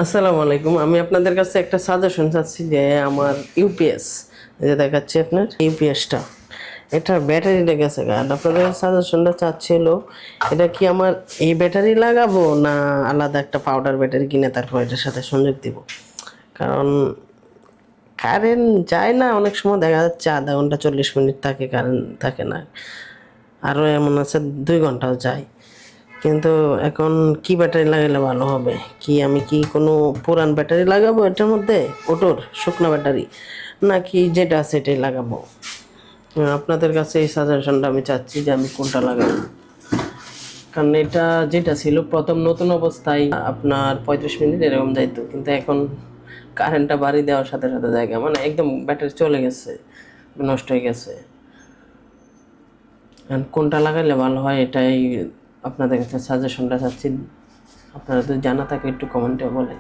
আসসালামু আলাইকুম। আমি আপনাদের কাছে একটা সাজেশন চাচ্ছি যে আমার ইউপিএস যে দেখাচ্ছে আপনার ইউপিএসটা, এটার ব্যাটারিটা গেছে গা। আর আপনাদের সাজেশনটা চাচ্ছিল এটা কি আমার এই ব্যাটারি লাগাবো না আলাদা একটা পাউডার ব্যাটারি কিনে তারপর এটার সাথে সংযোগ দিব। কারণ কারেন্ট যায় না, অনেক সময় দেখা যাচ্ছে আধা ঘন্টা 40 মিনিট থাকে, কারেন্ট থাকে না। আরও এমন আছে 2 ঘন্টাও যায়। কিন্তু এখন কি ব্যাটারি লাগালে ভালো হবে? আমি কি কোনো পুরান ব্যাটারি লাগাবো এটার মধ্যে, অটোর শুকনো ব্যাটারি, নাকি যেটা আছে এটাই লাগাবো? আপনাদের কাছে এই সাজেশনটা আমি চাচ্ছি যে আমি কোনটা লাগাবো। কারণ এটা যেটা ছিল প্রথম নতুন অবস্থায় আপনার 35 মিনিট এরকম যাইতো, কিন্তু এখন কারেন্টটা বাড়ি দেওয়ার সাথে সাথে জায়গা মানে একদম ব্যাটারি চলে গেছে, নষ্ট হয়ে গেছে। এখন কোনটা লাগাইলে ভালো হয় এটাই আপনাদের কাছে সাজেশনটা চাচ্ছি। আপনারা যদি জানা থাকে একটু কমেন্টে বলেন।